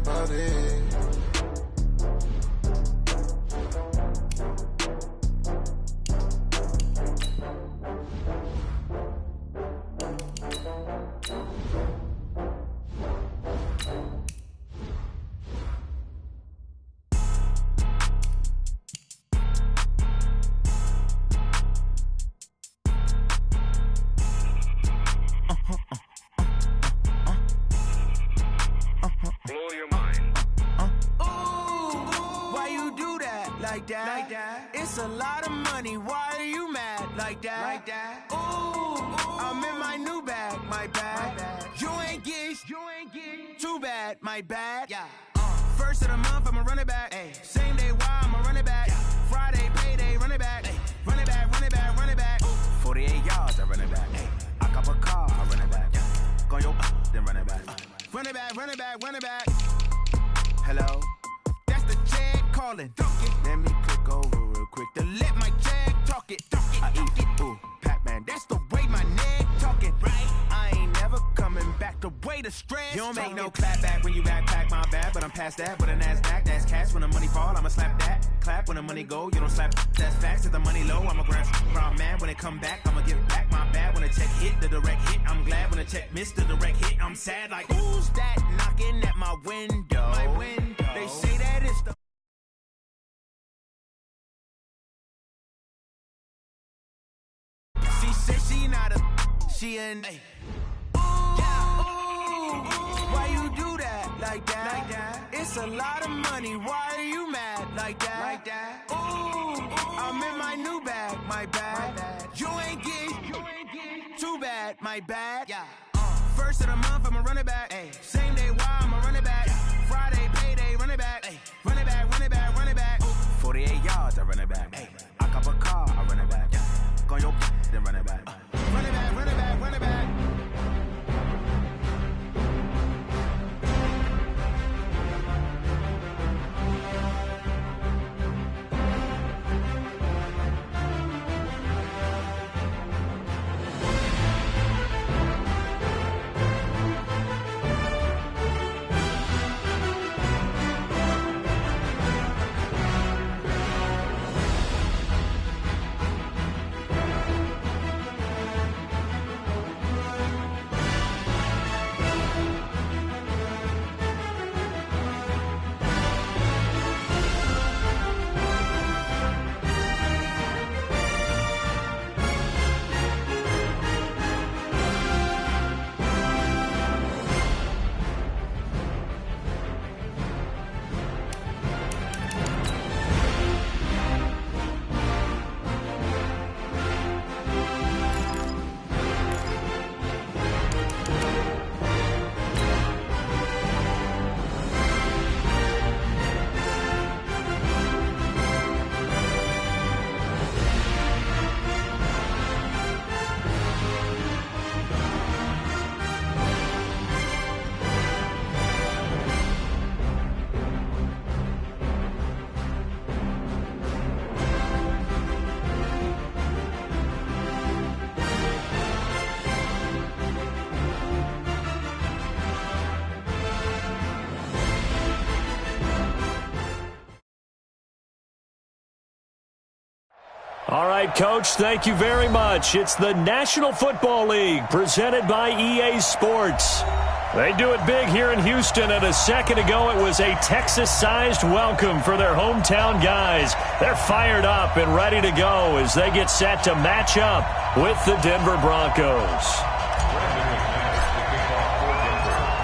about it. It's a lot of money, why are you mad like that? Ooh, I'm in my new bag, my bad. You ain't get too bad, my bad. Yeah. First of the month, I'ma run it back. Ay. Same day, why I'ma run it back. Yeah. Friday, payday, run it back. Ay. Run it back, run it back, run it back. Ooh. 48 yards, I run it back. Ay. I cop a car, I run it back. Yeah. Go your then run it back. Run it back, run it back, run it back. Hello? That's the check calling. Let me click over real quick to let my check talk it. I eat it, ooh, Pac-Man. That's the way my neck talking, right? I ain't never coming back the way the stress. You don't make no clap back when you backpack, my bad. But I'm past that with a NASDAQ. That's cash when the money fall, I'ma slap that. Clap when the money go, you don't slap. That's facts. If the money low, I'ma grab brown man. When it come back, I'ma give back my bad. When the check hit, the direct hit. I'm glad when the check missed the direct hit. I'm sad like, who's that knocking at my window? My window. They say that it's the she not a, she an A. Why you do that like that? It's a lot of money, why are you mad like that? Ooh, I'm in my new bag, my bad. You ain't get too bad, my bad. Yeah. First of the month, I'ma run it back. Ay. Same day, why I'ma run it back. Friday, payday, run it back. Ay. Run it back, run it back, run it back. Ooh. 48 yards, I run it back. Ay. I cop a car, I run it back. Yeah. Go your then run it back. Run it back, run it back, run it back. All right, Coach, thank you very much. It's the National Football League presented by EA Sports. They do it big here in Houston, and a second ago it was a Texas-sized welcome for their hometown guys. They're fired up and ready to go as they get set to match up with the Denver Broncos.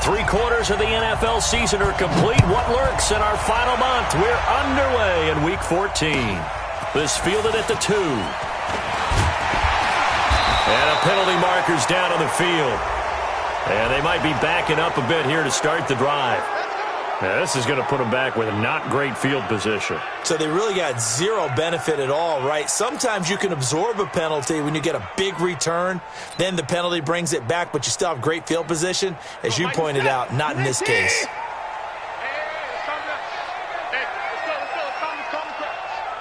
3/4 of the NFL season are complete. What lurks in our final month? We're underway in Week 14. This fielded at the 2. And a penalty marker's down on the field. And they might be backing up a bit here to start the drive. Now, this is going to put them back with a not great field position. So they really got zero benefit at all, right? Sometimes you can absorb a penalty when you get a big return. Then the penalty brings it back, but you still have great field position. As you pointed out, not in this case.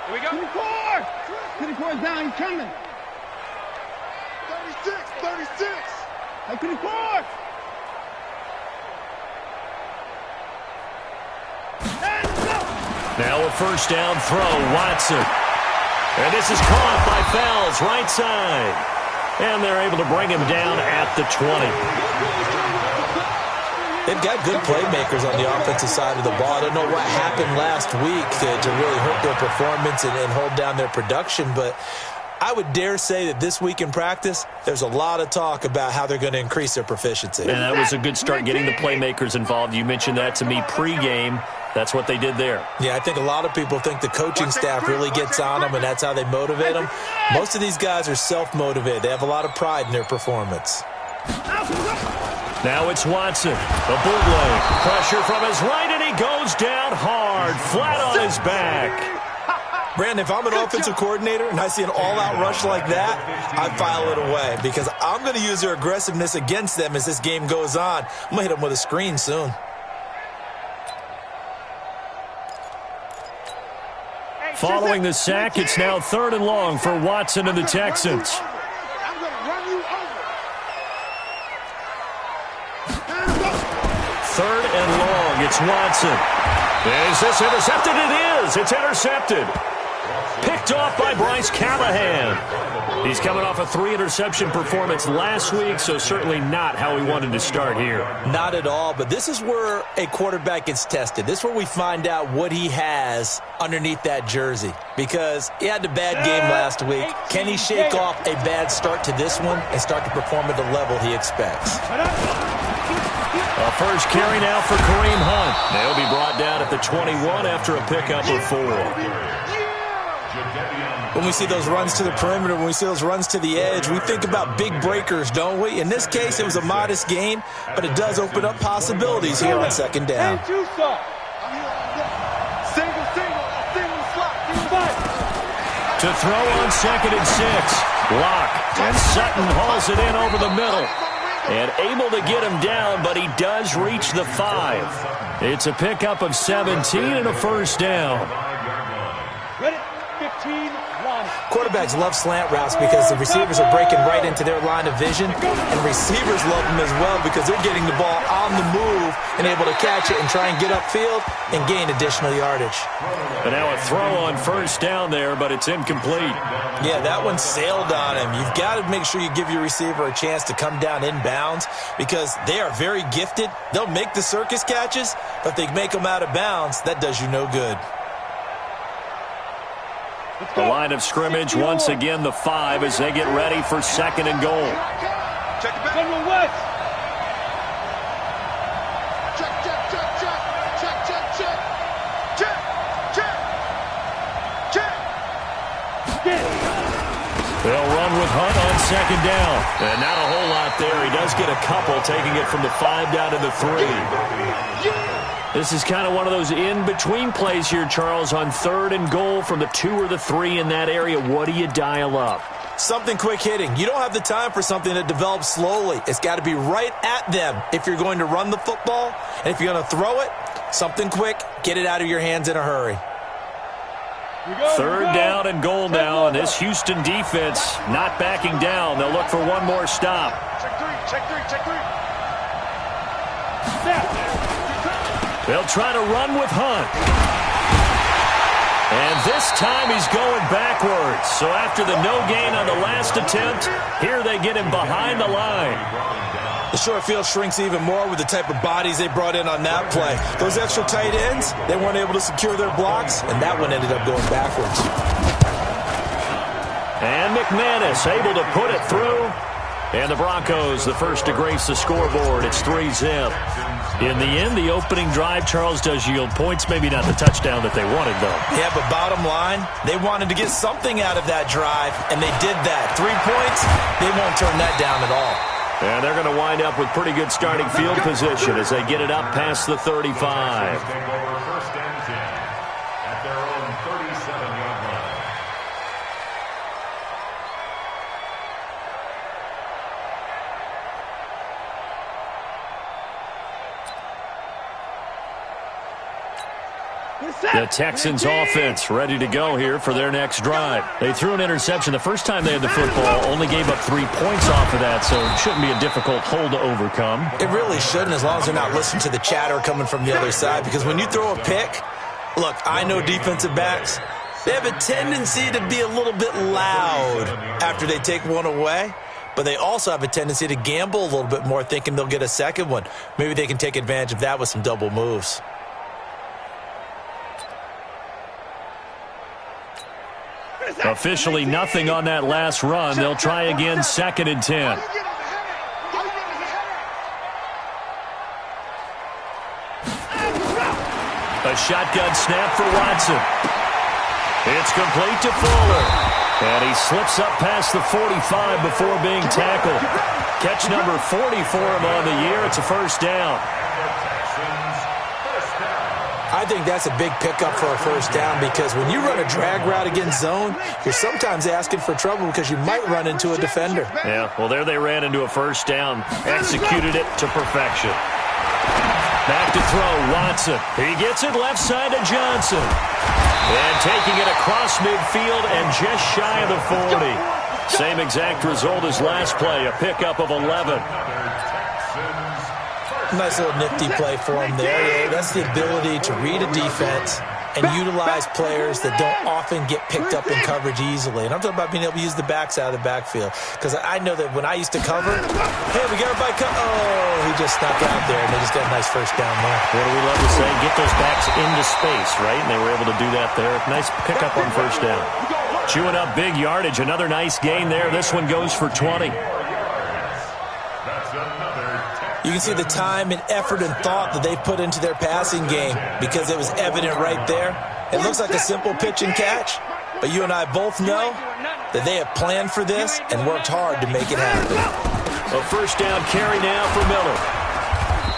Here we go. 24 is down. He's coming. 36. Hey, 24. a first down throw. Watson. And this is caught by Fells, right side. And they're able to bring him down at the 20. They've got good playmakers on the offensive side of the ball. I don't know what happened last week to really hurt their performance and hold down their production, but I would dare say that this week in practice, there's a lot of talk about how they're going to increase their proficiency. And that was a good start, getting the playmakers involved. You mentioned that to me pregame. That's what they did there. Yeah, I think a lot of people think the coaching staff really gets on them, and that's how they motivate them. Most of these guys are self-motivated. They have a lot of pride in their performance. Now it's Watson. The bootleg. Pressure from his right, and he goes down hard, flat on his back. Brandon, if I'm an offensive coordinator and I see an all-out rush like that, I file it away because I'm going to use their aggressiveness against them as this game goes on. I'm going to hit them with a screen soon. Following the sack, it's now 3rd and long for Watson and the Texans. I'm going to run you over. 3rd and long, it's Watson. Is this intercepted? It is. It's intercepted. Picked off by Bryce Callahan. He's coming off a 3-interception performance last week, so certainly not how he wanted to start here. Not at all, but this is where a quarterback gets tested. This is where we find out what he has underneath that jersey, because he had a bad game last week. Can he shake off a bad start to this one and start to perform at the level he expects? A first carry now for Kareem Hunt. They'll be brought down at the 21 after a pickup of 4. When we see those runs to the perimeter, when we see those runs to the edge, we think about big breakers, don't we? In this case, it was a modest gain, but it does open up possibilities here on 2nd down. To throw on 2nd and 6. Block. And Sutton hauls it in over the middle. And able to get him down, but he does reach the 5. It's a pickup of 17 and a first down. Ready? 15. Quarterbacks love slant routes because the receivers are breaking right into their line of vision, and receivers love them as well because they're getting the ball on the move and able to catch it and try and get upfield and gain additional yardage. But now a throw on first down there, but it's incomplete. Yeah, that one sailed on him. You've got to make sure you give your receiver a chance to come down inbounds because they are very gifted. They'll make the circus catches, but if they make them out of bounds, that does you no good. The line of scrimmage, once again, the 5 as they get ready for 2nd and goal. Check the back. West. Check. They'll run with Hunt on 2nd down. And not a whole lot there. He does get a couple, taking it from the 5 down to the 3. This is kind of one of those in-between plays here, Charles, on 3rd and goal from the 2 or the 3 in that area. What do you dial up? Something quick hitting. You don't have the time for something that develops slowly. It's got to be right at them if you're going to run the football. And if you're going to throw it, something quick, get it out of your hands in a hurry. 3rd down and goal now, and this Houston defense not backing down. They'll look for one more stop. Check three. They'll try to run with Hunt. And this time he's going backwards. So after the no gain on the last attempt, here they get him behind the line. The short field shrinks even more with the type of bodies they brought in on that play. Those extra tight ends, they weren't able to secure their blocks, and that one ended up going backwards. And McManus able to put it through. And the Broncos, the first to grace the scoreboard. It's 3-zip. In the end, the opening drive, Charles, does yield points. Maybe not the touchdown that they wanted, though. Yeah, but bottom line, they wanted to get something out of that drive, and they did that. 3 points, they won't turn that down at all. And they're going to wind up with pretty good starting field position as they get it up past the 35. The Texans offense ready to go here for their next drive. They threw an interception the first time they had the football, only gave up 3 points off of that, so it shouldn't be a difficult hole to overcome. It really shouldn't, as long as they're not listening to the chatter coming from the other side, because when you throw a pick, Look, I know defensive backs, they have a tendency to be a little bit loud after they take one away, but they also have a tendency to gamble a little bit more, thinking they'll get a second one. Maybe they can take advantage of that with some double moves. Officially nothing on that last run. They'll try again, 2nd and 10. A shotgun snap for Watson. It's complete to Fuller. And he slips up past the 45 before being tackled. Catch number 40 for him on the year. It's a first down. I think that's a big pickup for a first down because when you run a drag route against zone, you're sometimes asking for trouble because you might run into a defender. Yeah, well, there they ran into a first down. Executed it to perfection. Back to throw, Watson. He gets it left side to Johnson. And taking it across midfield and just shy of the 40. Same exact result as last play, a pickup of 11. Nice little nifty play for him there. Yeah, that's the ability to read a defense and utilize players that don't often get picked up in coverage easily. And I'm talking about being able to use the backs out of the backfield. Because I know that when I used to cover, hey, we got everybody oh, he just snuck out there, and they just got a nice first down there. What do we love to say? Get those backs into space, right? And they were able to do that there. Nice pickup on first down. Chewing up big yardage. Another nice gain there. This one goes for 20. You can see the time and effort and thought that they put into their passing game because it was evident right there. It looks like a simple pitch and catch, but you and I both know that they have planned for this and worked hard to make it happen. A first down carry now for Miller.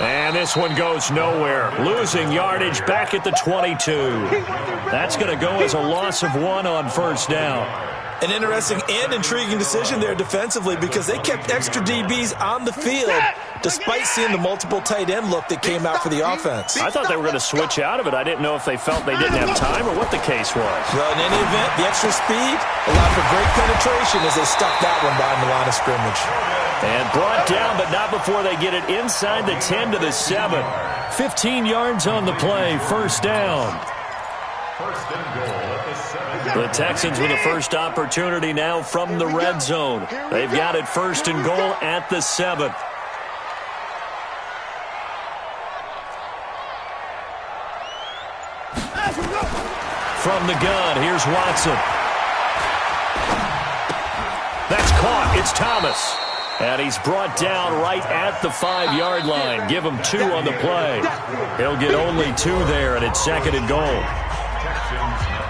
And this one goes nowhere. Losing yardage back at the 22. That's going to go as a loss of 1 on first down. An interesting and intriguing decision there defensively because they kept extra DBs on the field despite seeing the multiple tight end look that came out for the offense. I thought they were going to switch out of it. I didn't know if they felt they didn't have time or what the case was. Well, in any event, the extra speed allowed for great penetration as they stuck that one behind the line of scrimmage. And brought down, but not before they get it inside the 10 to the 7. 15 yards on the play, first down. First and goal at the 7. The Texans with a first opportunity now from the red zone. They've got it first and goal at the 7. From the gun, here's Watson. That's caught. It's Thomas. And he's brought down right at the 5-yard line. Give him 2 on the play. He'll get only 2 there, and it's second and goal.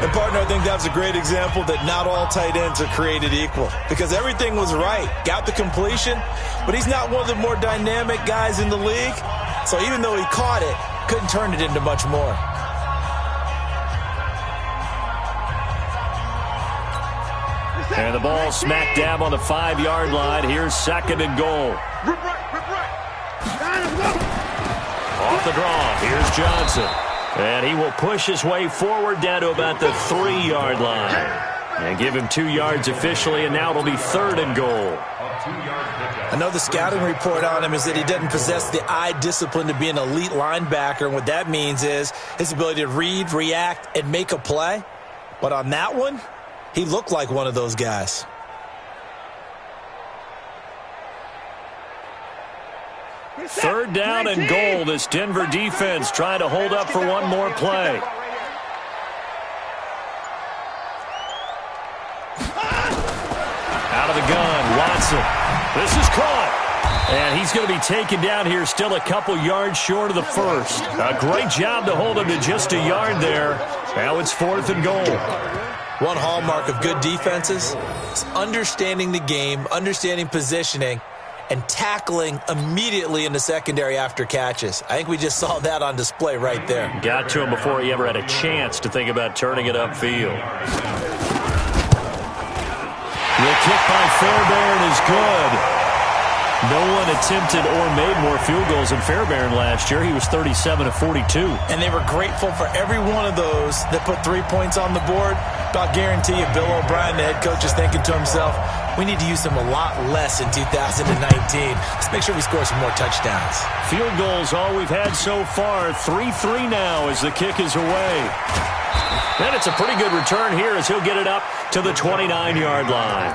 And, partner, I think that was a great example that not all tight ends are created equal because everything was right. Got the completion, but he's not one of the more dynamic guys in the league. So even though he caught it, couldn't turn it into much more. And the ball smack dab on the 5-yard line. Here's second and goal. Off the draw, here's Johnson. And he will push his way forward down to about the 3-yard line. And give him 2 yards officially, and now it'll be third and goal. I know the scouting report on him is that he doesn't possess the eye discipline to be an elite linebacker. And what that means is his ability to read, react, and make a play. But on that one, he looked like one of those guys. Third down and goal. This Denver defense trying to hold up for one more play. Out of the gun, Watson. This is caught. And he's going to be taken down here, still a couple yards short of the first. A great job to hold him to just a yard there. Now it's fourth and goal. One hallmark of good defenses is understanding the game, understanding positioning, and tackling immediately in the secondary after catches. I think we just saw that on display right there. Got to him before he ever had a chance to think about turning it upfield. The kick by Fairbairn is good. No one attempted or made more field goals than Fairbairn last year. He was 37 of 42. And they were grateful for every one of those that put 3 points on the board. But I'll guarantee you, Bill O'Brien, the head coach, is thinking to himself, we need to use them a lot less in 2019. Let's make sure we score some more touchdowns. Field goals, all we've had so far. 3-3 now as the kick is away. And it's a pretty good return here as he'll get it up to the 29-yard line.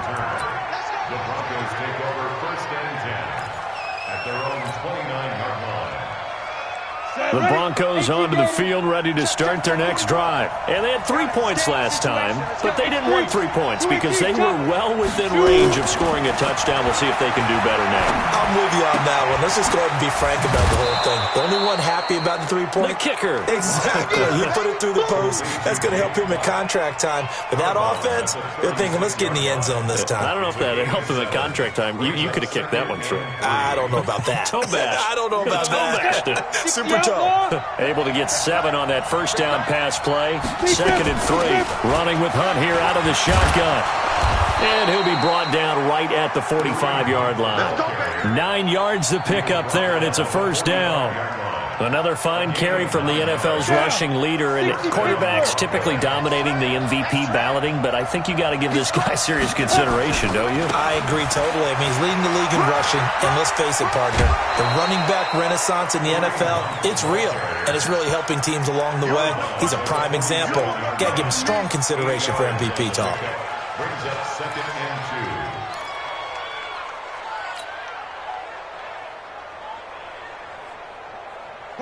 The Broncos take over 1st and 10 at their own 29-yard line. The Broncos onto the field, ready to start their next drive. And they had 3 points last time, but they didn't want 3 points because they were well within range of scoring a touchdown. We'll see if they can do better now. I'm with you on that one. Let's just go ahead and be frank about the whole thing. The only one happy about the 3-point? The kicker. Exactly. He put it through the post. That's going to help him at contract time. But that offense, they're thinking, let's get in the end zone this time. I don't know if that helped him at contract time. You could have kicked that one through. I don't know about that. Toe bash. I don't know about that. Super toe. Able to get 7 on that first down pass play. 2nd and 3. Running with Hunt here out of the shotgun. And he'll be brought down right at the 45-yard line. 9 yards to pick up there, and it's a first down. Another fine carry from the NFL's rushing leader, and quarterbacks typically dominating the MVP balloting, but I think you got to give this guy serious consideration, don't you? I agree totally. I mean, he's leading the league in rushing, and let's face it, partner, the running back renaissance in the NFL, it's real, and it's really helping teams along the way. He's a prime example. Got to give him strong consideration for MVP talk. Brings up 2nd and 2.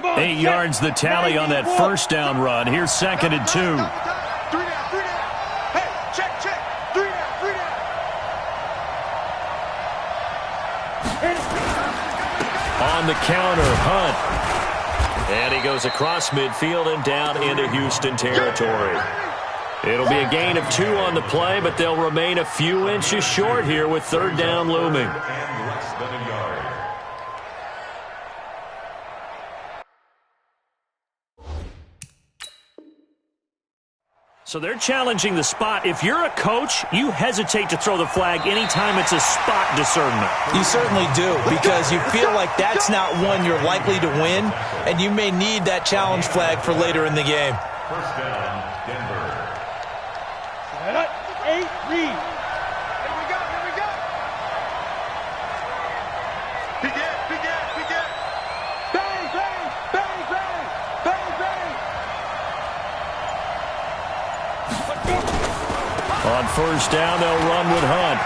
8 yards the tally on that first down run. Here's 2nd and 2. 3 down. Hey, check. 3 down. On the counter, Hunt. And he goes across midfield and down into Houston territory. It'll be a gain of 2 on the play, but they'll remain a few inches short here with 3rd down looming. And less than a yard. So they're challenging the spot. If you're a coach, you hesitate to throw the flag anytime it's a spot discernment. You certainly do, because you feel like that's not one you're likely to win, and you may need that challenge flag for later in the game. First down, Denver. 8, read. Here we go. Begin. Bang. On first down, they'll run with Hunt.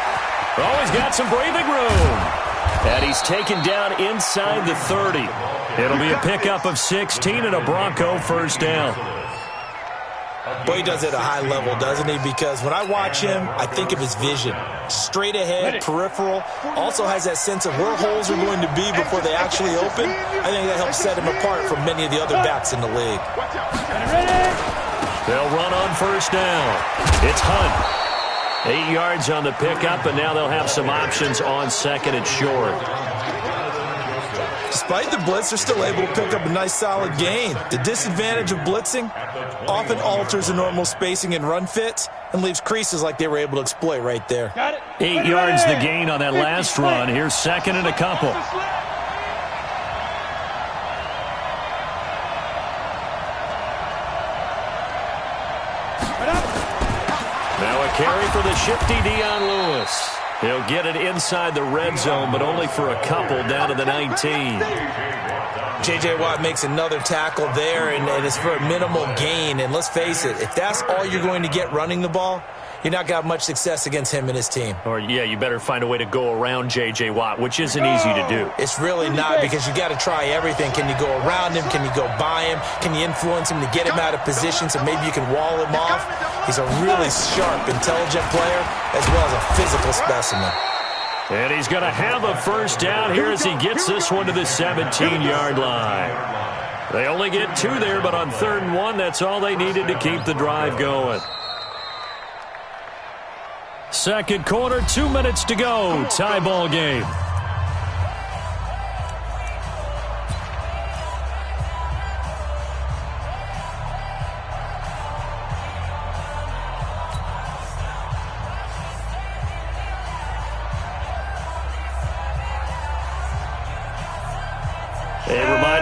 Oh, he's got some breathing room. And he's taken down inside the 30. It'll be a pickup of 16 and a Bronco first down. Boy, he does it at a high level, doesn't he? Because when I watch him, I think of his vision. Straight ahead, peripheral. Also has that sense of where holes are going to be before they actually open. I think that helps set him apart from many of the other backs in the league. They'll run on first down. It's Hunt. 8 yards on the pickup, and now they'll have some options on 2nd and short. Despite the blitz, they're still able to pick up a nice solid gain. The disadvantage of blitzing often alters the normal spacing and run fits and leaves creases like they were able to exploit right there. 8 yards the gain on that last run. Here's 2nd and a couple. Now a carry for the shifty Dion Lewis. He'll get it inside the red zone, but only for a couple down to the 19. J.J. Watt makes another tackle there, and it's for a minimal gain. And let's face it, if that's all you're going to get running the ball, you're not got much success against him and his team. Or, yeah, you better find a way to go around J.J. Watt, which isn't easy to do. It's really not, because you got to try everything. Can you go around him? Can you go by him? Can you influence him to get him out of position so maybe you can wall him off? He's a really sharp, intelligent player as well as a physical specimen. And he's going to have a first down here as he gets this one to the 17-yard line. They only get 2 there, but on 3rd and 1, that's all they needed to keep the drive going. Second quarter, 2 minutes to go. Tie ball game.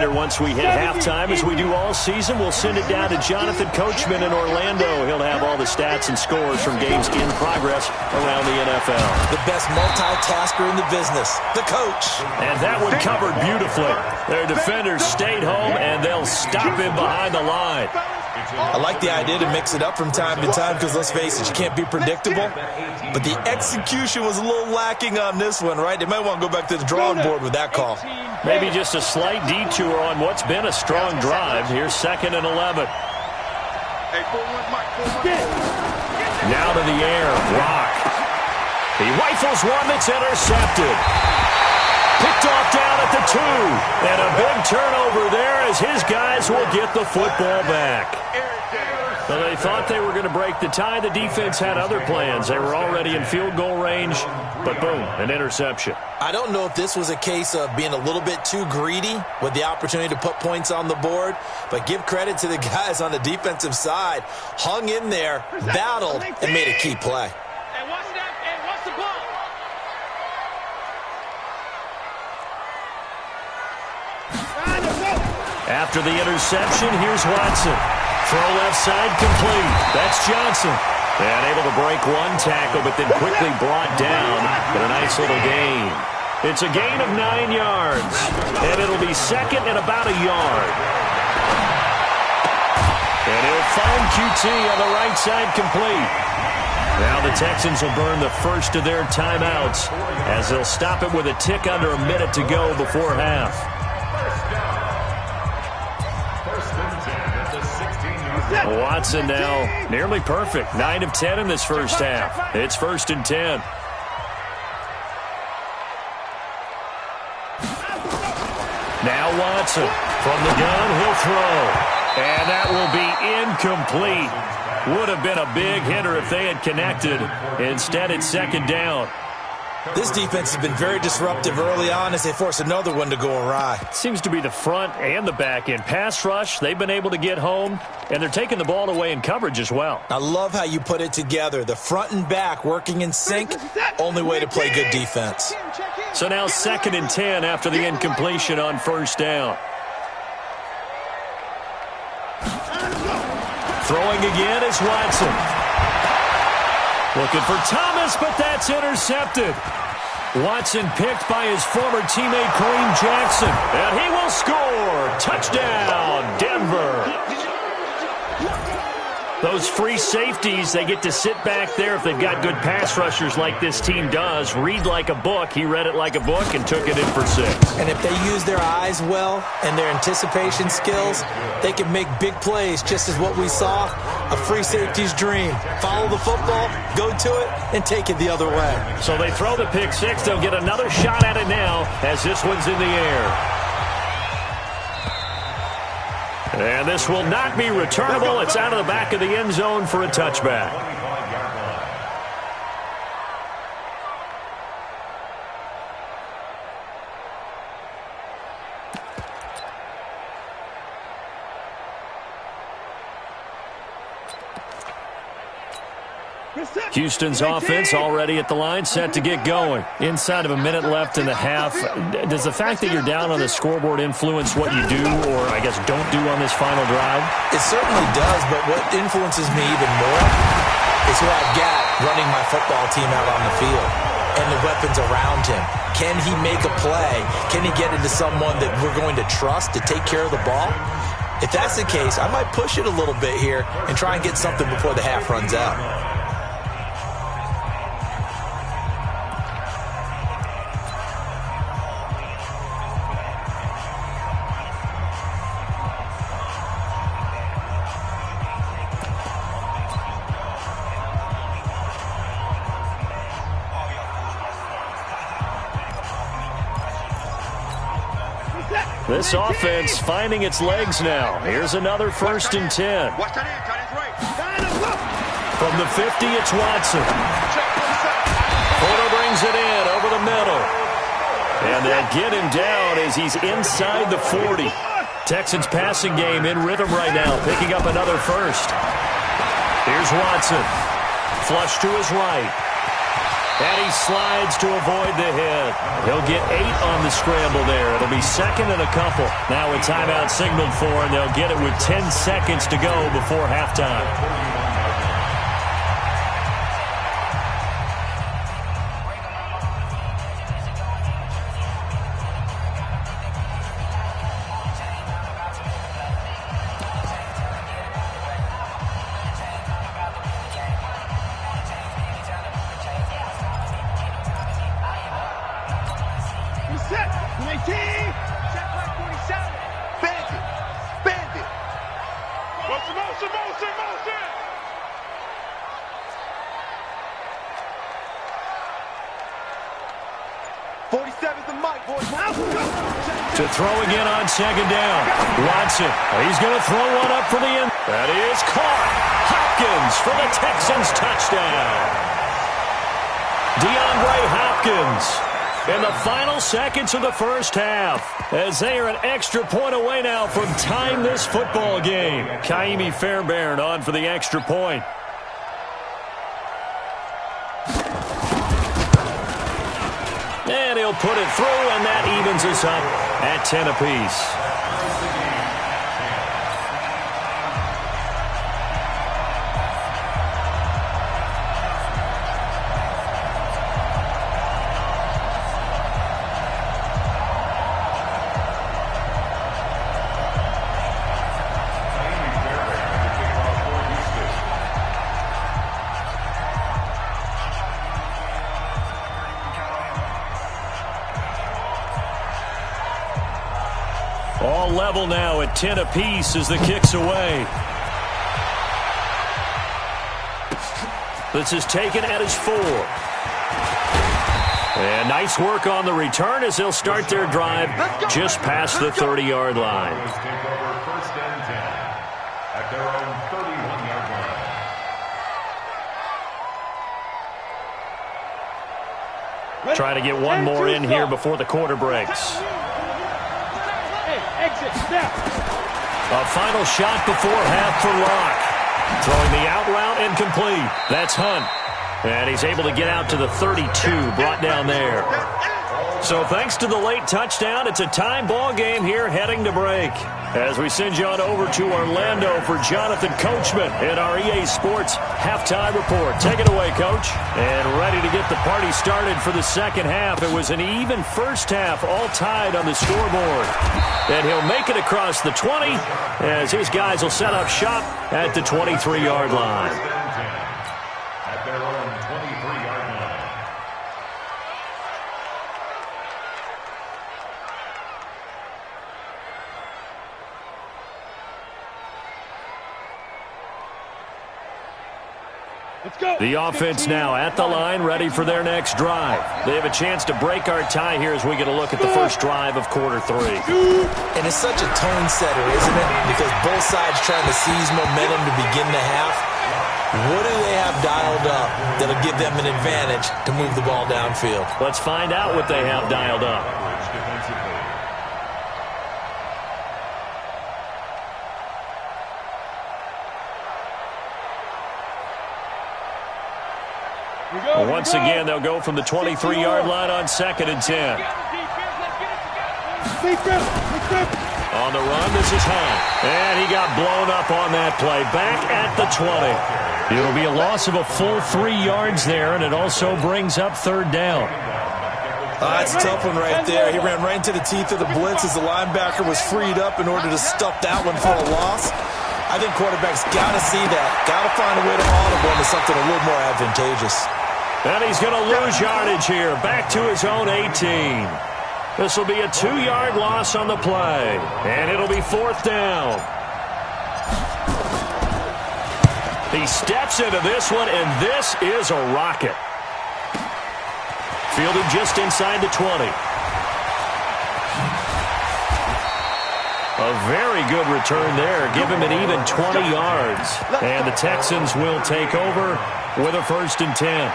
reminder, once we hit halftime, as we do all season, we'll send it down to Jonathan Coachman in Orlando. He'll have all the stats and scores from games in progress around the NFL. The best multitasker in the business, the coach. And that one covered beautifully. Their defenders stayed home, and they'll stop him behind the line. I like the idea to mix it up from time to time because, let's face it, you can't be predictable. But the execution was a little lacking on this one, right? They might want to go back to the drawing board with that call. Maybe just a slight detour on what's been a strong drive. Here's 2nd and 11. Now to the air. Rock. He rifles one that's intercepted. Picked off down at the 2. And a big turnover there as his guys will get the football back. So they thought they were going to break the tie. The defense had other plans. They were already in field goal range, but boom, an interception. I don't know if this was a case of being a little bit too greedy with the opportunity to put points on the board, but give credit to the guys on the defensive side. Hung in there, battled, and made a key play. After the interception, here's Watson. Throw left side complete. That's Johnson. And able to break one tackle, but then quickly brought down. But a nice little gain. It's a gain of 9 yards. And it'll be 2nd and about a yard. And he'll find QT on the right side complete. Now the Texans will burn the first of their timeouts as they'll stop it with a tick under a minute to go before half. Watson now nearly perfect. 9 of 10 in this first half. It's 1st and 10. Now Watson from the gun, he'll throw. And that will be incomplete. Would have been a big hitter if they had connected. Instead, it's 2nd down. This defense has been very disruptive early on as they force another one to go awry. Seems to be the front and the back end. Pass rush, they've been able to get home, and they're taking the ball away in coverage as well. I love how you put it together. The front and back working in sync, only way to play good defense. So now 2nd and 10 after the incompletion on 1st down. Throwing again is Watson. Looking for Thomas, but that's intercepted. Watson picked by his former teammate Kareem Jackson. And he will score. Touchdown, Denver. Those free safeties, they get to sit back there if they've got good pass rushers like this team does. Read like a book. He read it like a book and took it in for 6. And if they use their eyes well and their anticipation skills, they can make big plays, just as what we saw, a free safety's dream. Follow the football, go to it, and take it the other way. So they throw the pick 6. They'll get another shot at it now as this one's in the air. And this will not be returnable. It's out of the back of the end zone for a touchback. Houston's offense already at the line, set to get going. Inside of a minute left in the half. Does the fact that you're down on the scoreboard influence what you do, or I guess don't do on this final drive? It certainly does, but what influences me even more is who I've got running my football team out on the field and the weapons around him. Can he make a play? Can he get into someone that we're going to trust to take care of the ball? If that's the case, I might push it a little bit here and try and get something before the half runs out. This offense finding its legs now. Here's another 1st and 10. From the 50, it's Watson. Porter brings it in over the middle. And they'll get him down as he's inside the 40. Texans passing game in rhythm right now, picking up another 1st. Here's Watson. Flush to his right. And he slides to avoid the hit. He'll get 8 on the scramble there. It'll be second and a couple. Now a timeout signaled for, and they'll get it with 10 seconds to go before halftime. To throw again on second down. Watson, he's going to throw one up for the end. That is caught. Hopkins for the Texans touchdown. DeAndre Hopkins in the final seconds of the first half, as they are an extra point away now from tying this football game. Kaimi Fairbairn on for the extra point. And he'll put it through, and that evens us up at 10 apiece. All level now at 10 apiece as the kick's away. This is taken at his 4. And nice work on the return as they'll start their drive just past the 30-yard line. Take over first and 10 at their own 31-yard line. Trying to get one more in here before the quarter breaks. A final shot before half for Locke. Throwing the out route incomplete. That's Hunt. And he's able to get out to the 32, brought down there. So thanks to the late touchdown, it's a tie ball game here heading to break. As we send you on over to Orlando for Jonathan Coachman in our EA Sports halftime report. Take it away, Coach. And ready to get the party started for the second half. It was an even first half, all tied on the scoreboard. And he'll make it across the 20 as his guys will set up shop at the 23-yard line. At their own 23-yard line. Let's go. The offense now at the line, ready for their next drive. They have a chance to break our tie here as we get a look at the first drive of quarter 3. And it's such a tone setter, isn't it? Because both sides trying to seize momentum to begin the half. What do they have dialed up that'll give them an advantage to move the ball downfield? Let's find out what they have dialed up. Once again, they'll go from the 23-yard line on second and 10. On the run, this is Hunt. And he got blown up on that play. Back at the 20. It'll be a loss of a full 3 yards there, and it also brings up third down. That's a tough one right there. He ran right into the teeth of the blitz as the linebacker was freed up in order to stuff that one for a loss. I think quarterbacks got to see that. Got to find a way to audible into something a little more advantageous. And he's going to lose yardage here, back to his own 18. This will be a 2-yard loss on the play, and it'll be fourth down. He steps into this one, and this is a rocket. Fielded just inside the 20. A very good return there. Give him an even 20 yards. And the Texans will take over with a first and 10.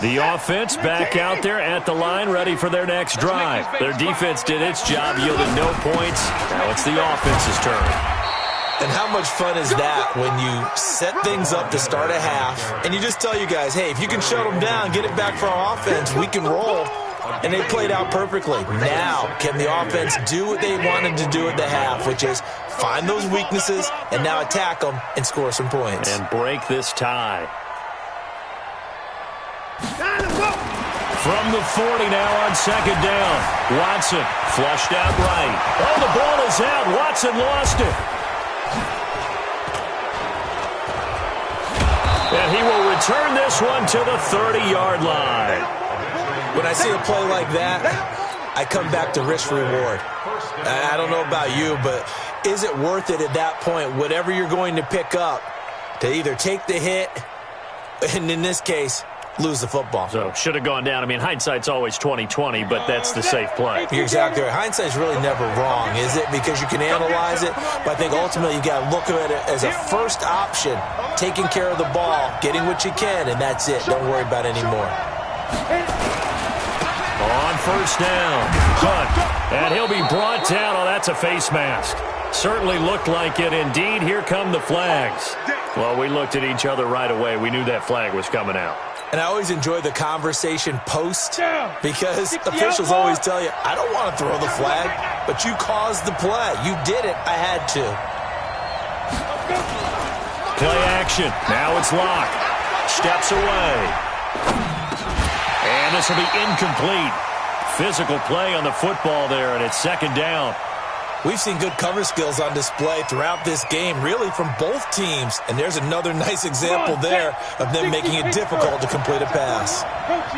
The offense back out there at the line, ready for their next drive. Their defense did its job, yielded no points. Now it's the offense's turn. And how much fun is that when you set things up to start a half and you just tell you guys, hey, if you can shut them down, get it back for our offense, we can roll. And they played out perfectly. Now, can the offense do what they wanted to do at the half, which is find those weaknesses and now attack them and score some points. And break this tie. From the 40 now on second down. Watson flushed out right. Oh, the ball is out. Watson lost it. And he will return this one to the 30-yard line. When I see a play like that, I come back to risk-reward. I don't know about you, but is it worth it at that point, whatever you're going to pick up, to either take the hit, and in this case, lose the football? So, should have gone down. I mean, hindsight's always 20/20, but that's the safe play. You're exactly right. Hindsight's really never wrong, is it? Because you can analyze it, but I think ultimately you got to look at it as a first option, taking care of the ball, getting what you can, and that's it. Don't worry about it anymore. On first down, Hunt, and he'll be brought down. Oh, that's a face mask. Certainly looked like it. Indeed, here come the flags. Well, we looked at each other right away. We knew that flag was coming out. And I always enjoy the conversation post because officials always tell you, I don't want to throw the flag, but you caused the play. You did it. I had to. Play action. Now it's Locke. Steps away. And this will be incomplete. Physical play on the football there, and it's second down. We've seen good cover skills on display throughout this game, really from both teams. And there's another nice example there of them making it difficult to complete a pass.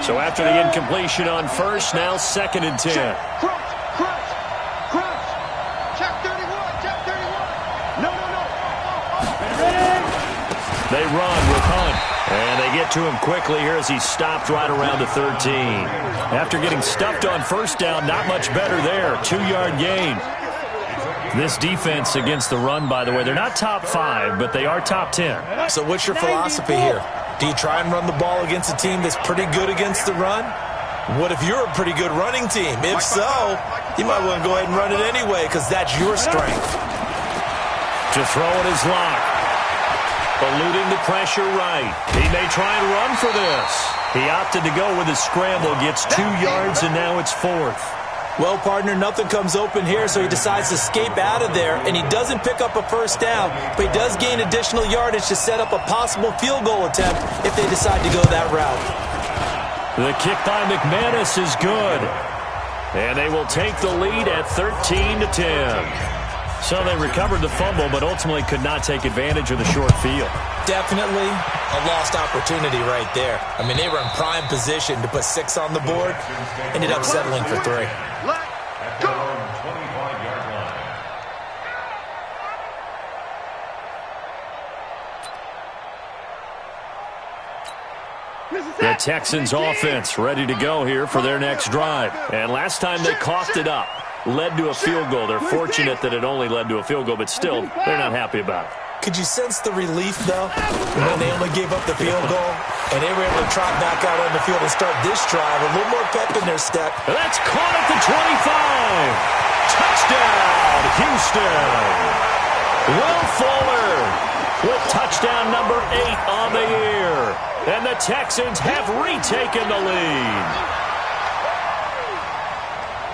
So after the incompletion on first, now second and 10. Check 31. No. They run with Hunt. And they get to him quickly here as he's stopped right around the 13. After getting stuffed on first down, not much better there. 2-yard gain. This defense against the run, by the way, they're not top 5, but they are top 10. So what's your philosophy here? Do you try and run the ball against a team that's pretty good against the run? What if you're a pretty good running team? If so, you might want to go ahead and run it anyway because that's your strength. To throw it is Locke. Eluding the pressure right. He may try and run for this. He opted to go with a scramble, gets 2 yards, and now it's 4th. Well, partner, nothing comes open here, so he decides to escape out of there, and he doesn't pick up a first down, but he does gain additional yardage to set up a possible field goal attempt if they decide to go that route. The kick by McManus is good, and they will take the lead at 13-10. So they recovered the fumble, but ultimately could not take advantage of the short field. Definitely a lost opportunity right there. I mean, they were in prime position to put 6 on the board, ended up settling for 3. At their own 25-yard line. The Texans offense ready to go here for their next drive. And last time they coughed it up, led to a field goal. They're fortunate that it only led to a field goal, but still, they're not happy about it. Could you sense the relief, though, when they only gave up the field goal and they were able to trot back out on the field and start this drive, a little more pep in their step? That's caught at the 25. Touchdown, Houston. Will Fuller with touchdown number 8 on the year. And the Texans have retaken the lead.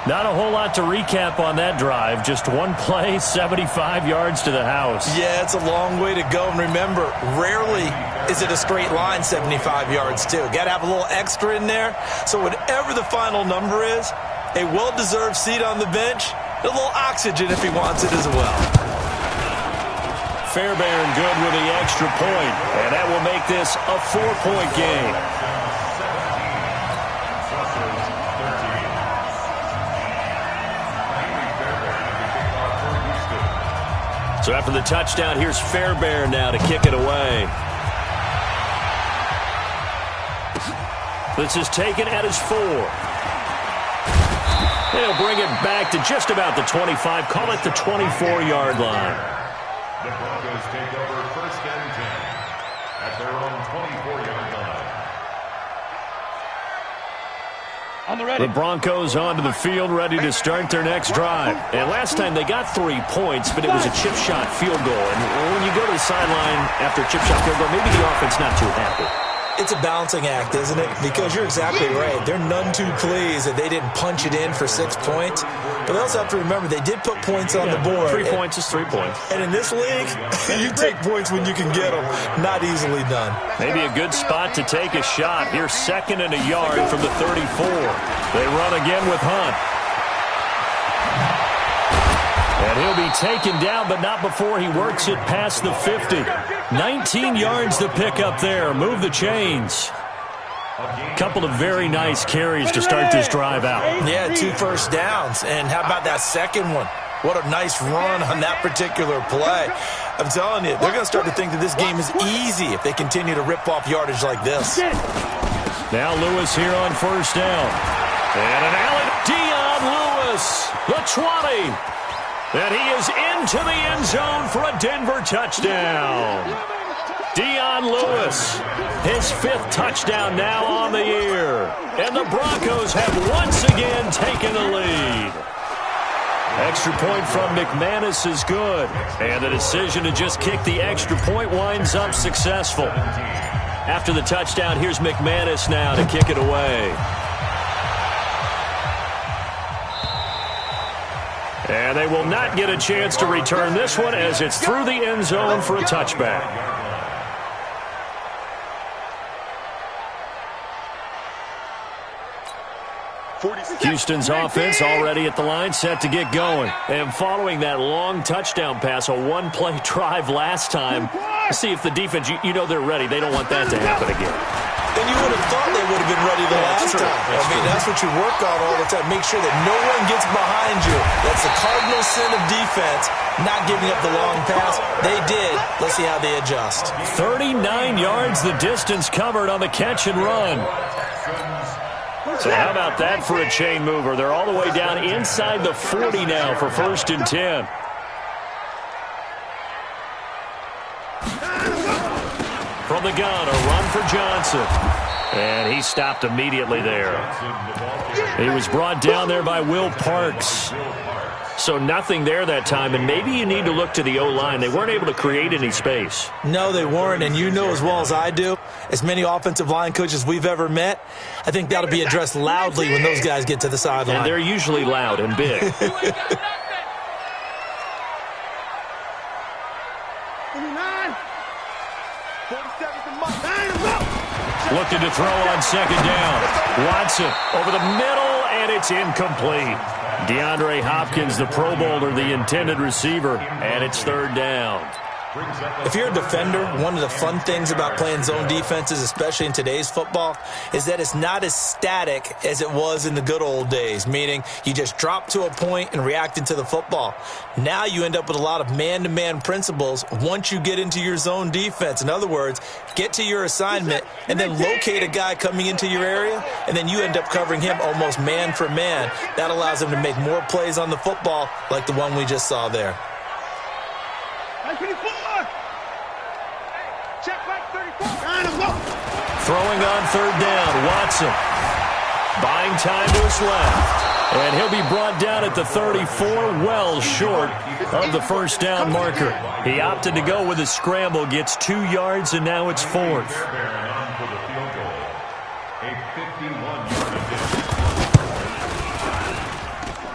Not a whole lot to recap on that drive. Just one play, 75 yards to the house. Yeah, it's a long way to go. And remember, rarely is it a straight line 75 yards, too. Got to have a little extra in there. So whatever the final number is, a well-deserved seat on the bench, a little oxygen if he wants it as well. Fairbairn good with the extra point, and that will make this a 4-point game. So after the touchdown, here's Fairbairn now to kick it away. This is taken at his 4. They'll bring it back to just about the 25. Call it the 24-yard line. The Broncos take over first and 10 at their own 24-yard line. The Broncos onto the field, ready to start their next drive. And last time they got 3 points, but it was a chip shot field goal. And when you go to the sideline after a chip shot field goal, maybe the offense not too happy. It's a balancing act, isn't it? Because you're exactly right. They're none too pleased that they didn't punch it in for 6 points. But they also have to remember they did put points on the board. 3 points is 3 points. And in this league, you take points when you can get them. Not easily done. Maybe a good spot to take a shot. Here's 2nd and a yard from the 34. They run again with Hunt. And he'll be taken down, but not before he works it past the 50. 19 yards to pick up there. Move the chains. Couple of very nice carries to start this drive out. Yeah, 2 first downs. And how about that second one? What a nice run on that particular play. I'm telling you, they're going to start to think that this game is easy if they continue to rip off yardage like this. Now Lewis here on first down. And an alley. Dion Lewis, the 20. And he is into the end zone for a Denver touchdown. Dion Lewis, his 5th touchdown now on the year. And the Broncos have once again taken the lead. Extra point from McManus is good. And the decision to just kick the extra point winds up successful. After the touchdown, here's McManus now to kick it away. And they will not get a chance to return this one as it's through the end zone for a touchback. Houston's offense already at the line, set to get going. And following that long touchdown pass, a one-play drive last time, see if the defense, you know they're ready. They don't want that to happen again. And you would have thought they would have been ready the last time. That's what you work on all the time. Make sure that no one gets behind you. That's the cardinal sin of defense, not giving up the long pass. They did. Let's see how they adjust. 39 yards the distance covered on the catch and run. So how about that for a chain mover? They're all the way down inside the 40 now for 1st and 10. From the gun, a run for Johnson. And he stopped immediately there. He was brought down there by Will Parks. So nothing there that time, and maybe you need to look to the O-line. They weren't able to create any space. No, they weren't, and you know as well as I do, as many offensive line coaches we've ever met, I think that'll be addressed loudly when those guys get to the sideline. And they're usually loud and big. Looking to throw on 2nd down. Watson over the middle, and it's incomplete. DeAndre Hopkins, the Pro Bowler, the intended receiver, and it's 3rd down. If you're a defender, one of the fun things about playing zone defenses, especially in today's football, is that it's not as static as it was in the good old days, meaning you just drop to a point and reacted to the football. Now you end up with a lot of man-to-man principles once you get into your zone defense. In other words, get to your assignment and then locate a guy coming into your area, and then you end up covering him almost man for man. That allows him to make more plays on the football like the one we just saw there. Throwing on 3rd down, Watson. Buying time to his left. And he'll be brought down at the 34, well short of the 1st down marker. He opted to go with a scramble, gets 2 yards, and now it's 4th.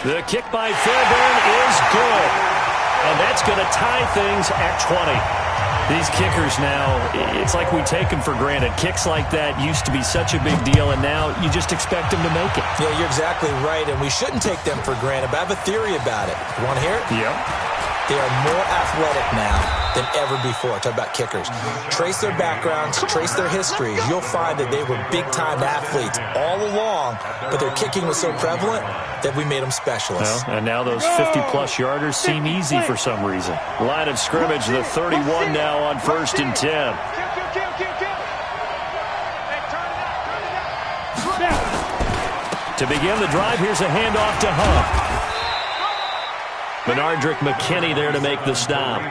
The kick by Fairbairn is good. And that's going to tie things at 20. These kickers now, it's like we take them for granted. Kicks like that used to be such a big deal, and now you just expect them to make it. Yeah, you're exactly right, and we shouldn't take them for granted, but I have a theory about it. You want to hear it? Yep. They are more athletic now than ever before. Talk about kickers. Trace their backgrounds, trace their histories. You'll find that they were big-time athletes all along, but their kicking was so prevalent that we made them specialists. Well, and now those 50-plus yarders seem easy for some reason. Line of scrimmage, the 31 now on 1st and 10. To begin the drive, here's a handoff to Hunt. Bernardrick McKinney there to make the stop.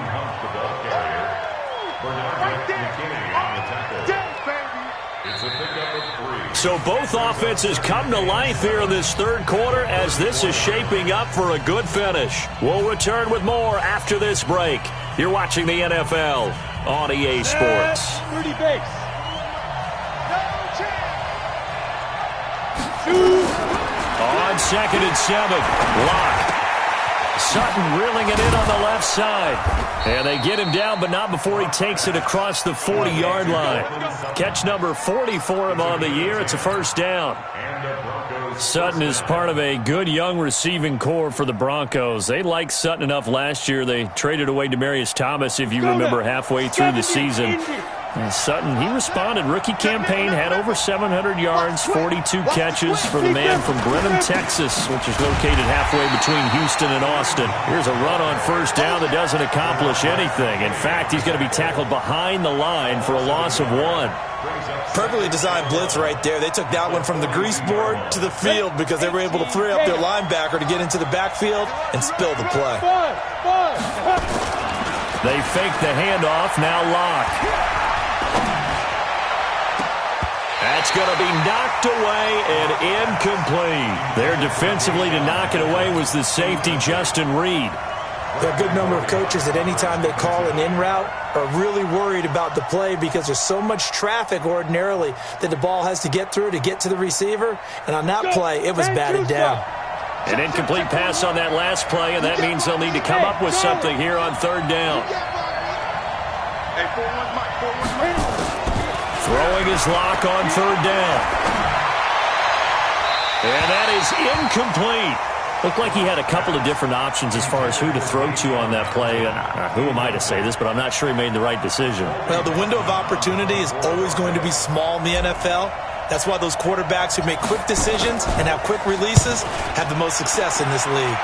So both offenses come to life here in this third quarter as this is shaping up for a good finish. We'll return with more after this break. You're watching the NFL on EA Sports. 30 base. On 2nd and 7, Locke. Sutton reeling it in on the left side. And they get him down, but not before he takes it across the 40-yard line. Catch number 40 for him on the year. It's a first down. Sutton is part of a good young receiving core for the Broncos. They liked Sutton enough last year. They traded away Demaryius Thomas, if you remember, halfway through the season. And Sutton, he responded. Rookie campaign, had over 700 yards, 42 catches for the man from Brenham, Texas, which is located halfway between Houston and Austin. Here's a run on first down that doesn't accomplish anything. In fact, he's going to be tackled behind the line for a loss of 1. Perfectly designed blitz right there. They took that one from the grease board to the field because they were able to free up their linebacker to get into the backfield and spill the play. They fake the handoff. Now Locke. That's going to be knocked away and incomplete. There defensively to knock it away was the safety, Justin Reed. There are a good number of coaches that any time they call an in route are really worried about the play because there's so much traffic ordinarily that the ball has to get through to get to the receiver. And on that play, it was batted down. An incomplete pass on that last play, and that means they'll need to come up with something here on third down. Throwing his Lock on third down. And that is incomplete. Looked like he had a couple of different options as far as who to throw to on that play. Who am I to say this, but I'm not sure he made the right decision. Well, the window of opportunity is always going to be small in the NFL. That's why those quarterbacks who make quick decisions and have quick releases have the most success in this league.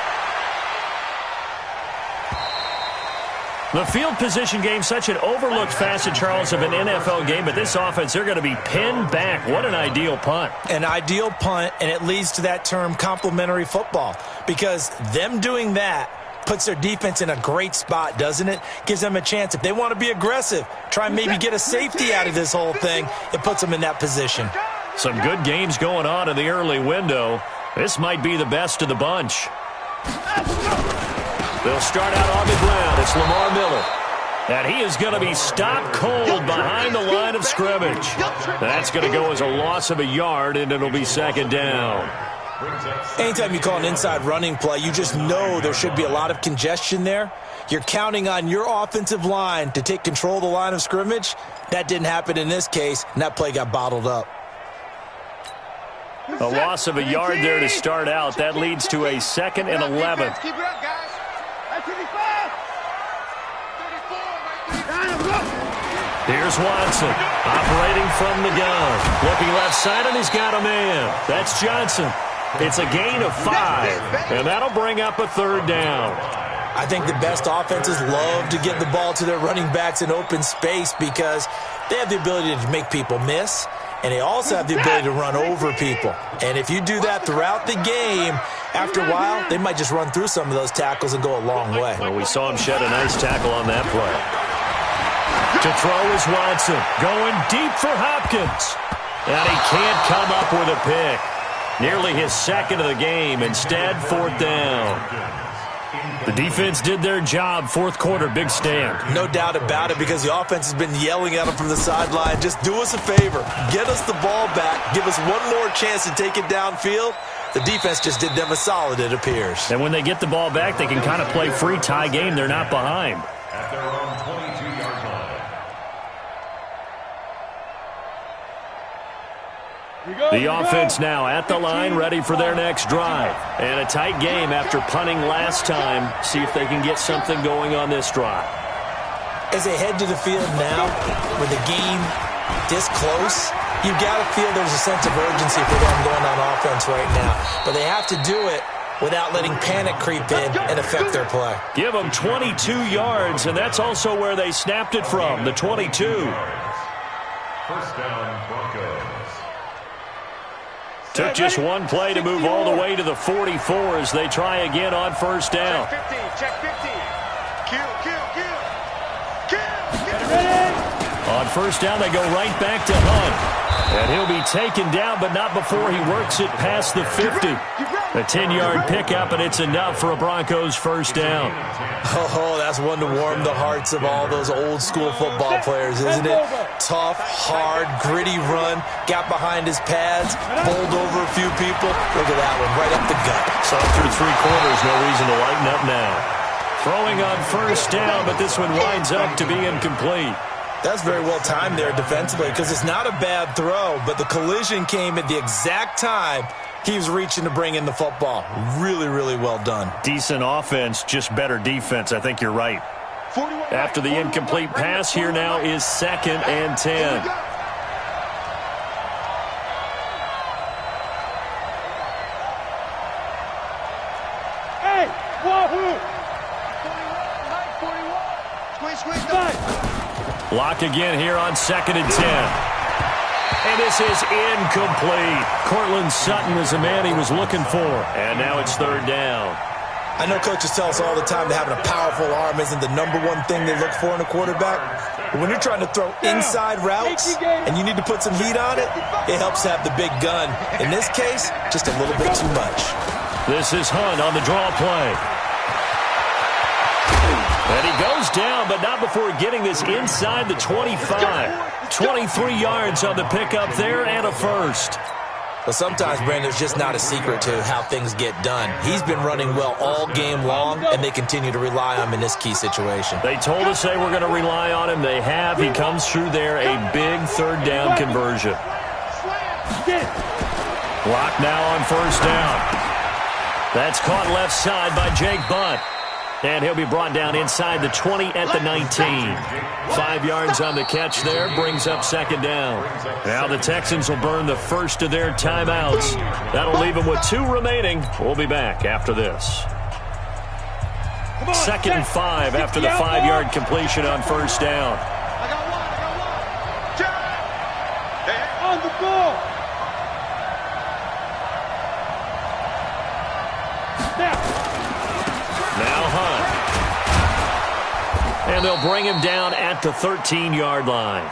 The field position game, such an overlooked facet, Charles, of an NFL game, but this offense, they're going to be pinned back. What an ideal punt. An ideal punt, and it leads to that term complementary football, because them doing that puts their defense in a great spot, doesn't it? Gives them a chance. If they want to be aggressive, try and maybe get a safety out of this whole thing, it puts them in that position. Some good games going on in the early window. This might be the best of the bunch. They'll start out on the ground. It's Lamar Miller. And he is going to be stopped cold behind the line of scrimmage. That's going to go as a loss of a yard, and it'll be second down. Anytime you call an inside running play, you just know there should be a lot of congestion there. You're counting on your offensive line to take control of the line of scrimmage. That didn't happen in this case, and that play got bottled up. A loss of a yard there to start out. That leads to a 2nd and 11. Keep it up, guys. Here's Watson, operating from the gun. Looking left side, and he's got a man. That's Johnson. It's a gain of 5, and that'll bring up a third down. I think the best offenses love to get the ball to their running backs in open space because they have the ability to make people miss, and they also have the ability to run over people. And if you do that throughout the game, after a while, they might just run through some of those tackles and go a long way. Well, we saw him shed a nice tackle on that play. To throw is Watson, going deep for Hopkins. And he can't come up with a pick. Nearly his 2nd of the game. Instead, 4th down. The defense did their job. 4th quarter, big stand. No doubt about it, because the offense has been yelling at them from the sideline. Just do us a favor. Get us the ball back. Give us one more chance to take it downfield. The defense just did them a solid, it appears. And when they get the ball back, they can kind of play free tie game. They're not behind. At their own 22-yard line. The offense now at the line, ready for their next drive. And a tight game after punting last time. See if they can get something going on this drive. As they head to the field now, with the game this close, you've got to feel there's a sense of urgency for them going on offense right now. But they have to do it without letting panic creep in and affect their play. Give them 22 yards, and that's also where they snapped it from, the 22. First down, Broncos. Took just one play to move all the way to the 44 as they try again on first down. Check 15. Check 15. Kill. On On first down, they go right back to Hunt. And he'll be taken down, but not before he works it past the 50. A 10-yard pickup, and it's enough for a Broncos first down. Oh, that's one to warm the hearts of all those old-school football players, isn't it? Tough, hard, gritty run, got behind his pads, bowled over a few people. Look at that one, right up the gut. So through 3 quarters, no reason to lighten up now. Throwing on first down, but this one winds up to be incomplete. That's very well timed there defensively because it's not a bad throw, but the collision came at the exact time he was reaching to bring in the football. Really, really well done. Decent offense, just better defense. I think you're right. After the incomplete pass, here now is 2nd and 10. Hey, wahoo! Lock again here on 2nd and 10. And this is incomplete. Cortland Sutton was the man he was looking for. And now it's 3rd down. I know coaches tell us all the time that having a powerful arm isn't the #1 thing they look for in a quarterback. But when you're trying to throw inside routes and you need to put some heat on it, it helps to have the big gun. In this case, just a little bit too much. This is Hunt on the draw play. And he goes down, but not before getting this inside the 25. 23 yards on the pickup there and a first. But sometimes, Brandon, there's just not a secret to how things get done. He's been running well all game long, and they continue to rely on him in this key situation. They told us they were going to rely on him. They have. He comes through there, a big 3rd down conversion. Block now on first down. That's caught left side by Jake Butt. And he'll be brought down inside the 20 at the 19. 5 yards on the catch there, brings up 2nd down. Now the Texans will burn the first of their timeouts. That'll leave them with 2 remaining. We'll be back after this. 2nd and 5 after the 5-yard completion on first down. On the ball. Now Hunt. And they'll bring him down at the 13-yard line.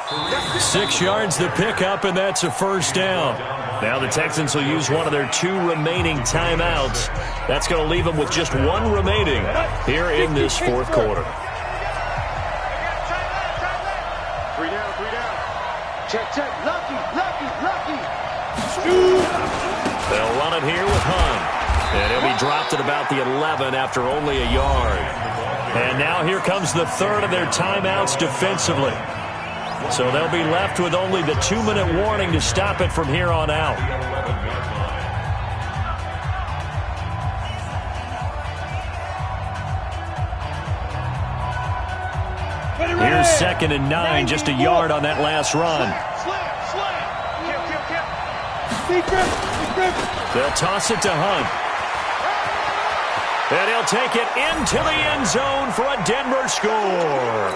6 yards the pickup, and that's a first down. Now the Texans will use one of their 2 remaining timeouts. That's going to leave them with just 1 remaining here in this 4th quarter. 3 down. Check. Lucky. They'll run it here with Hunt. And he'll be dropped at about the 11 after only a yard. And now here comes the 3rd of their timeouts defensively. So they'll be left with only the 2-minute warning to stop it from here on out. Here's 2nd and 9, just a yard on that last run. They'll toss it to Hunt. And he'll take it into the end zone for a Denver score.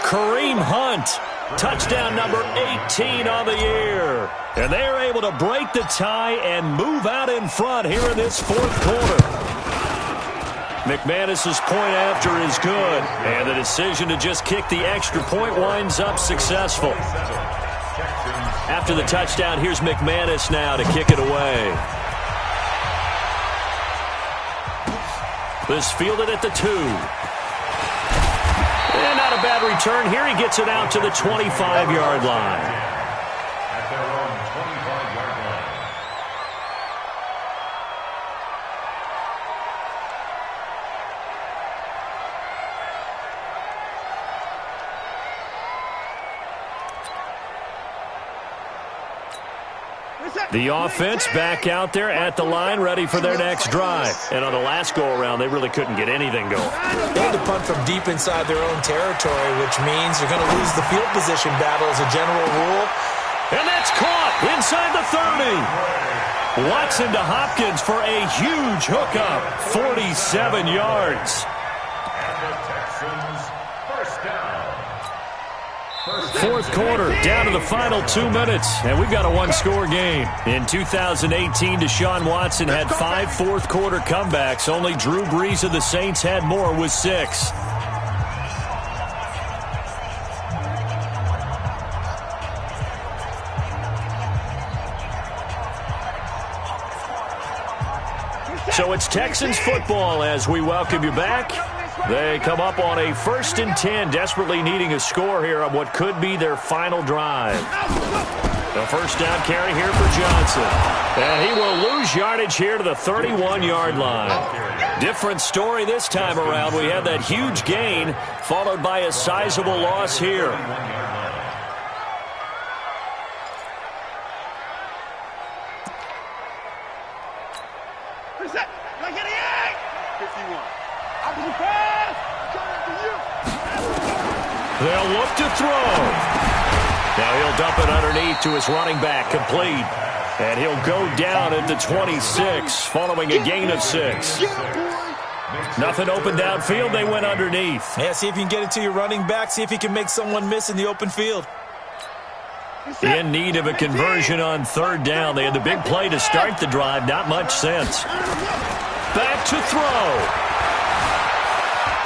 Kareem Hunt, touchdown number 18 on the year. And they are able to break the tie and move out in front here in this 4th quarter. McManus's point after is good. And the decision to just kick the extra point winds up successful. After the touchdown, here's McManus now to kick it away. This fielded at the 2. And not a bad return here. He gets it out to the 25-yard line. At their own 25-yard line. The offense back out there at the line, ready for their next drive. And on the last go-around, they really couldn't get anything going. They had to punt from deep inside their own territory, which means you're going to lose the field position battle as a general rule. And that's caught inside the 30. Watson to Hopkins for a huge hookup, 47 yards. And the Texans first down. 4th quarter, down to the final 2 minutes, and we've got a 1-score game. In 2018, Deshaun Watson had 5 4th-quarter comebacks. Only Drew Brees of the Saints had more with 6. So it's Texans football as we welcome you back. They come up on a 1st and 10, desperately needing a score here on what could be their final drive. The first down carry here for Johnson. And he will lose yardage here to the 31-yard line. Different story this time around. We had that huge gain followed by a sizable loss here. They'll look to throw. Now he'll dump it underneath to his running back, complete. And he'll go down at the 26, following a gain of 6. Nothing open downfield, they went underneath. Yeah, see if you can get it to your running back. See if you can make someone miss in the open field. In need of a conversion on 3rd down. They had the big play to start the drive, not much sense. Back to throw.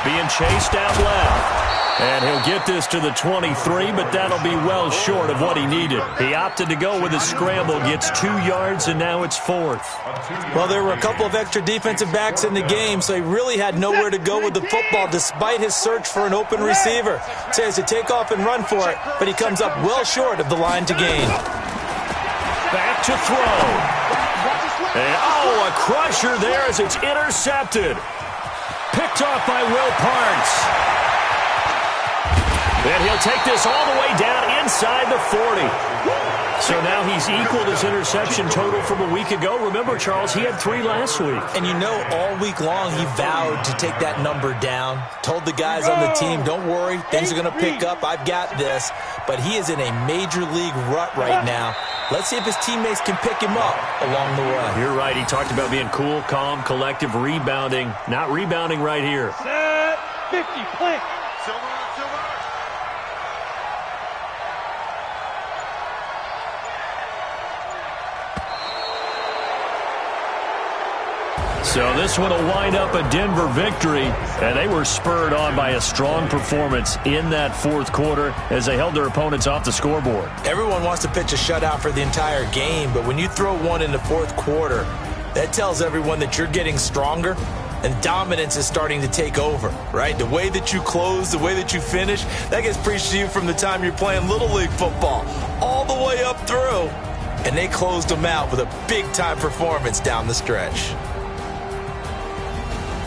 Being chased out left. And he'll get this to the 23, but that'll be well short of what he needed. He opted to go with a scramble, gets 2 yards, and now it's 4th. Well, there were a couple of extra defensive backs in the game, so he really had nowhere to go with the football despite his search for an open receiver. So he has to take off and run for it, but he comes up well short of the line to gain. Back to throw. And, a crusher there as it's intercepted. Picked off by Will Parks. And he'll take this all the way down inside the 40. So now he's equaled his interception total from a week ago. Remember, Charles, he had 3 last week. And you know, all week long he vowed to take that number down. Told the guys on the team, don't worry, things are going to pick up. I've got this. But he is in a major league rut right now. Let's see if his teammates can pick him up along the way. You're right. He talked about being cool, calm, collective, rebounding. Not rebounding right here. Set 50, plant. So this one will wind up a Denver victory, and they were spurred on by a strong performance in that 4th quarter as they held their opponents off the scoreboard. Everyone wants to pitch a shutout for the entire game, but when you throw one in the 4th quarter, that tells everyone that you're getting stronger and dominance is starting to take over, right? The way that you close, the way that you finish, that gets preached to you from the time you're playing Little League football all the way up through. And they closed them out with a big-time performance down the stretch.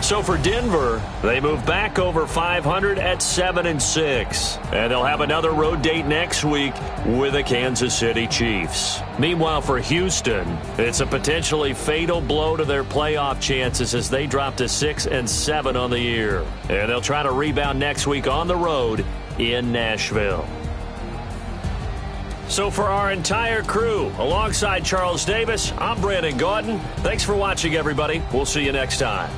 So for Denver, they move back over 500 at 7-6. And they'll have another road date next week with the Kansas City Chiefs. Meanwhile, for Houston, it's a potentially fatal blow to their playoff chances as they drop to 6-7 on the year. And they'll try to rebound next week on the road in Nashville. So for our entire crew, alongside Charles Davis, I'm Brandon Gaudin. Thanks for watching, everybody. We'll see you next time.